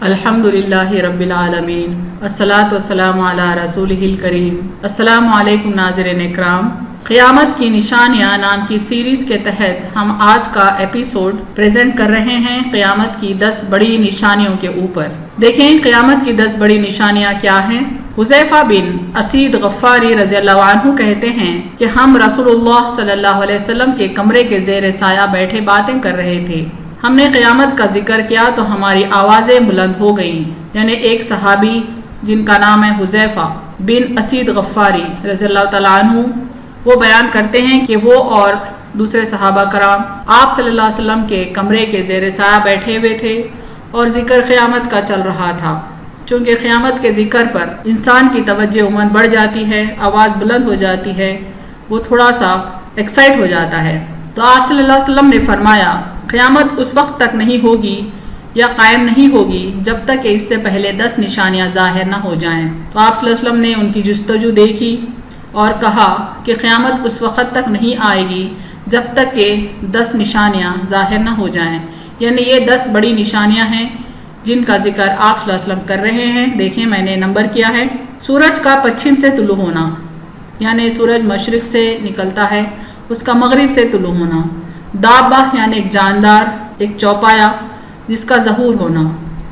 الحمدللہ رب العالمین الصلاۃ والسلام علی رسولہ الکریم۔ السلام علیکم ناظرین اکرام۔ قیامت کی نشانیاں نام کی سیریز کے تحت ہم آج کا ایپیسوڈ پریزنٹ کر رہے ہیں قیامت کی 10 بڑی نشانیوں کے اوپر۔ دیکھیں قیامت کی 10 بڑی نشانیاں کیا ہیں۔ حذیفہ بن اسید غفاری رضی اللہ عنہ کہتے ہیں کہ ہم رسول اللہ صلی اللہ علیہ وسلم کے کمرے کے زیر سایہ بیٹھے باتیں کر رہے تھے۔ ہم نے قیامت کا ذکر کیا تو ہماری آوازیں بلند ہو گئیں، یعنی ایک صحابی جن کا نام ہے حذیفہ بن اسید غفاری رضی اللہ تعالیٰ عنہ، وہ بیان کرتے ہیں کہ وہ اور دوسرے صحابہ کرام آپ صلی اللہ علیہ وسلم کے کمرے کے زیر سایہ بیٹھے ہوئے تھے اور ذکر قیامت کا چل رہا تھا۔ چونکہ قیامت کے ذکر پر انسان کی توجہ عموماً بڑھ جاتی ہے، آواز بلند ہو جاتی ہے، وہ تھوڑا سا ایکسائٹ ہو جاتا ہے۔ تو آپ صلی اللہ علیہ وسلم نے فرمایا قیامت اس وقت تک نہیں ہوگی یا قائم نہیں ہوگی جب تک کہ اس سے پہلے 10 نشانیاں ظاہر نہ ہو جائیں۔ تو آپ صلی اللہ علیہ وسلم نے ان کی جستجو دیکھی اور کہا کہ قیامت اس وقت تک نہیں آئے گی جب تک کہ 10 نشانیاں ظاہر نہ ہو جائیں، یعنی یہ 10 بڑی نشانیاں ہیں جن کا ذکر آپ صلی اللہ علیہ وسلم کر رہے ہیں۔ دیکھیں میں نے نمبر کیا ہے۔ سورج کا پچھم سے طلوع ہونا، یعنی سورج مشرق سے نکلتا ہے، اس کا مغرب سے طلوع ہونا۔ دابہ یعنی ایک جاندار، ایک چوپایا جس کا ظہور ہونا،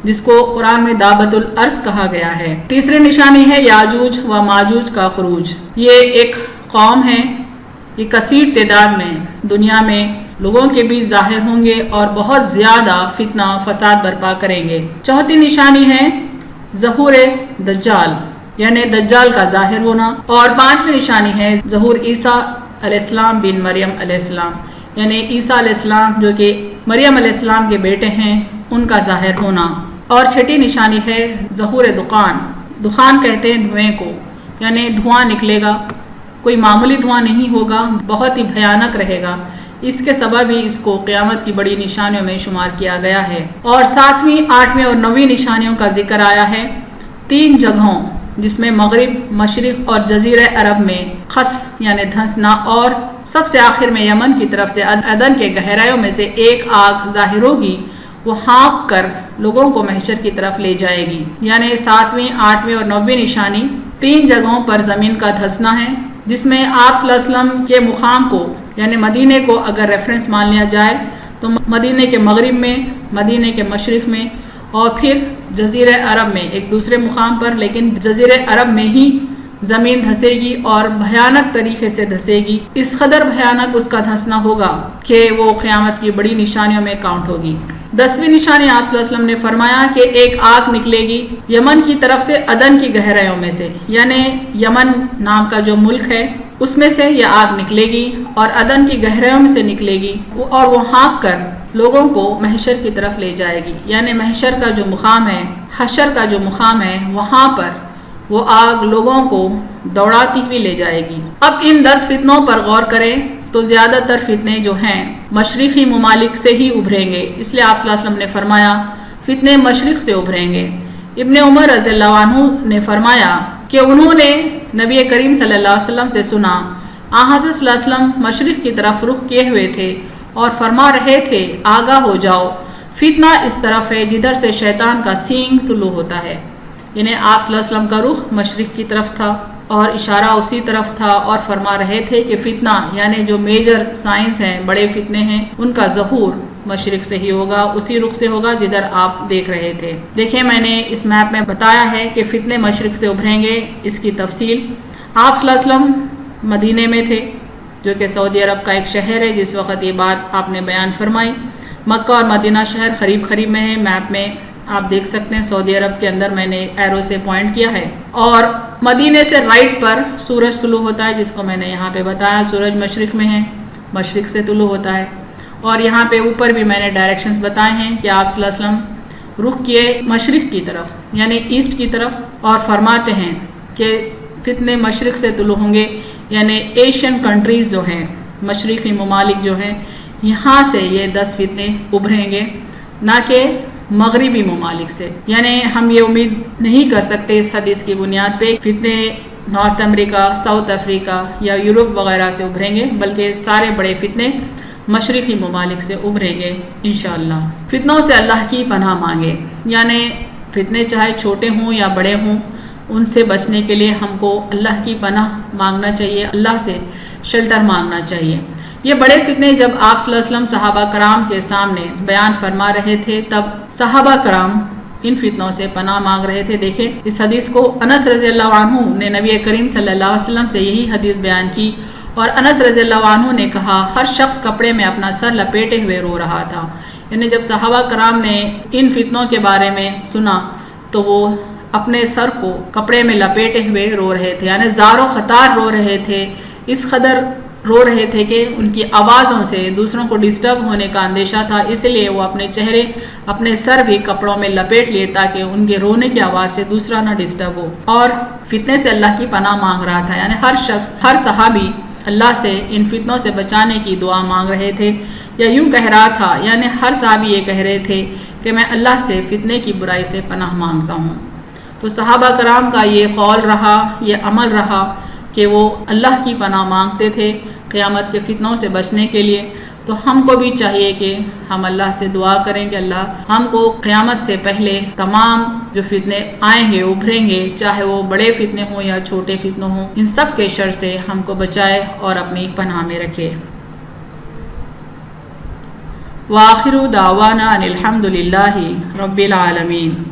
جس کو قرآن میں دابۃ الارض کہا گیا ہے۔ تیسری نشانی ہے یاجوج و ماجوج کا خروج۔ یہ ایک قوم ہے، یہ کثیر تعداد میں دنیا میں لوگوں کے بیچ ظاہر ہوں گے اور بہت زیادہ فتنہ فساد برپا کریں گے۔ چوتھی نشانی ہے ظہور دجال، یعنی دجال کا ظاہر ہونا۔ اور پانچویں نشانی ہے ظہور عیسیٰ علیہ السلام بن مریم علیہ السلام، یعنی عیسیٰ علیہ السلام جو کہ مریم علیہ السلام کے بیٹے ہیں ان کا ظاہر ہونا۔ اور چھٹی نشانی ہے ظہور دخان۔ دخان کہتے ہیں دھوئیں کو، یعنی دھواں نکلے گا، کوئی معمولی دھواں نہیں ہوگا، بہت ہی بھیانک رہے گا۔ اس کے سبب ہی اس کو قیامت کی بڑی نشانیوں میں شمار کیا گیا ہے۔ اور 7ویں، 8ویں اور 9ویں نشانیوں کا ذکر آیا ہے 3 جگہوں، جس میں مغرب، مشرق اور جزیرہ عرب میں خسف یعنی دھنسنا، اور سب سے آخر میں یمن کی طرف سے عدن کے گہرائیوں میں سے ایک آگ ظاہر ہوگی، وہ ہانپ کر لوگوں کو محشر کی طرف لے جائے گی۔ یعنی 7ویں، 8ویں اور 9ویں نشانی 3 جگہوں پر زمین کا دھنسنا ہے، جس میں آپ صلی اللہ علیہ وسلم کے مقام کو یعنی مدینے کو اگر ریفرنس مان لیا جائے تو مدینے کے مغرب میں، مدینے کے مشرق میں اور پھر جزیرہ عرب میں ایک دوسرے مقام پر، لیکن جزیرہ عرب میں ہی زمین دھسے گی اور بھیانک طریقے سے دھسے گی۔ اس قدر بھیانک اس کا دھسنا ہوگا کہ وہ قیامت کی بڑی نشانیوں میں کاؤنٹ ہوگی۔ 10ویں نشانی آپ صلی اللہ علیہ وسلم نے فرمایا کہ ایک آگ نکلے گی یمن کی طرف سے عدن کی گہرائیوں میں سے، یعنی یمن نام کا جو ملک ہے اس میں سے یہ آگ نکلے گی اور عدن کی گہرائیوں میں سے نکلے گی، اور وہ ہانپ کر لوگوں کو محشر کی طرف لے جائے گی۔ یعنی محشر کا جو مقام ہے، حشر کا جو مقام ہے، وہاں پر وہ آگ لوگوں کو دوڑاتی ہوئی لے جائے گی۔ اب ان 10 فتنوں پر غور کریں تو زیادہ تر فتنے جو ہیں مشرقی ممالک سے ہی ابھریں گے، اس لیے آپ صلی اللہ علیہ وسلم نے فرمایا فتنے مشرق سے ابھریں گے۔ ابن عمر رضی اللہ عنہ نے فرمایا کہ انہوں نے نبی کریم صلی اللہ علیہ وسلم سے سنا، حضرت صلی اللہ علیہ وسلم مشرق کی طرف رخ کیے ہوئے تھے اور فرما رہے تھے آگاہ ہو جاؤ، فتنہ اس طرف ہے جدھر سے شیطان کا سینگ طلوع ہوتا ہے۔ یعنی آپ صلی اللہ علیہ وسلم کا رخ مشرق کی طرف تھا اور اشارہ اسی طرف تھا، اور فرما رہے تھے کہ فتنہ یعنی جو میجر سائنس ہیں، بڑے فتنے ہیں، ان کا ظہور مشرق سے ہی ہوگا، اسی رخ سے ہوگا جدھر آپ دیکھ رہے تھے۔ دیکھیں میں نے اس میپ میں بتایا ہے کہ فتنے مشرق سے ابھریں گے، اس کی تفصیل۔ آپ صلی اللہ علیہ وسلم مدینے میں تھے جو کہ سعودی عرب کا ایک شہر ہے، جس وقت یہ بات آپ نے بیان فرمائی۔ مکہ اور مدینہ شہر قریب قریب میں ہے، میپ میں آپ دیکھ سکتے ہیں سعودی عرب کے اندر میں نے ایرو سے پوائنٹ کیا ہے۔ اور مدینے سے رائٹ پر سورج طلوع ہوتا ہے، جس کو میں نے یہاں پہ بتایا سورج مشرق میں ہے، مشرق سے طلوع ہوتا ہے۔ اور یہاں پہ اوپر بھی میں نے ڈائریکشنز بتائے ہیں کہ آپ صلی اللہ علیہ وسلم رخ کیے مشرق کی طرف یعنی ایسٹ کی طرف، اور فرماتے ہیں کہ فتنے مشرق سے طلوع ہوں گے، یعنی ایشین کنٹریز جو ہیں، مشرقی ممالک جو ہیں، یہاں سے یہ 10 فتنے ابھریں گے، نہ کہ مغربی ممالک سے۔ یعنی ہم یہ امید نہیں کر سکتے اس حدیث کی بنیاد پہ فتنے نارتھ امریکہ، ساؤتھ افریقہ یا یورپ وغیرہ سے ابھریں گے، بلکہ سارے بڑے فتنے مشرقی ممالک سے ابھریں گے انشاءاللہ۔ فتنوں سے اللہ کی پناہ مانگے، یعنی فتنے چاہے چھوٹے ہوں یا بڑے ہوں، ان سے بچنے کے لیے ہم کو اللہ کی پناہ مانگنا چاہیے، اللہ سے شیلٹر مانگنا چاہیے۔ یہ بڑے فتنے جب آپ صلی اللہ علیہ وسلم صحابہ کرام کے سامنے بیان فرما رہے تھے، تب صحابہ کرام ان فتنوں سے پناہ مانگ رہے تھے۔ دیکھیں اس حدیث کو انس رضی اللہ عنہ نے نبی کریم صلی اللہ علیہ وسلم سے یہی حدیث بیان کی، اور انس رضی اللہ عنہ نے کہا ہر شخص کپڑے میں اپنا سر لپیٹے ہوئے رو رہا تھا۔ یعنی جب صحابہ کرام نے ان فتنوں کے بارے میں سنا تو وہ اپنے سر کو کپڑے میں لپیٹے ہوئے رو رہے تھے، یعنی زار و خطار رو رہے تھے، اس قدر رو رہے تھے کہ ان کی آوازوں سے دوسروں کو ڈسٹرب ہونے کا اندیشہ تھا، اس لیے وہ اپنے چہرے اپنے سر بھی کپڑوں میں لپیٹ لیے تاکہ ان کے رونے کی آواز سے دوسرا نہ ڈسٹرب ہو، اور فتنے سے اللہ کی پناہ مانگ رہا تھا۔ یعنی ہر شخص، ہر صحابی اللہ سے ان فتنوں سے بچانے کی دعا مانگ رہے تھے، یا یوں کہہ رہا تھا، یعنی ہر صحابی یہ کہہ رہے تھے کہ میں اللہ سے فتنے کی برائی سے پناہ مانگتا ہوں۔ تو صحابہ کرام کا یہ قول رہا، یہ عمل رہا کہ وہ اللہ کی پناہ مانگتے تھے قیامت کے فتنوں سے بچنے کے لیے۔ تو ہم کو بھی چاہیے کہ ہم اللہ سے دعا کریں کہ اللہ ہم کو قیامت سے پہلے تمام جو فتنے آئیں گے، ابھریں گے، چاہے وہ بڑے فتنے ہوں یا چھوٹے فتنے ہوں، ان سب کے شر سے ہم کو بچائے اور اپنی پناہ میں رکھے۔ وآخر دعوانا ان الحمد للہ رب العالمین۔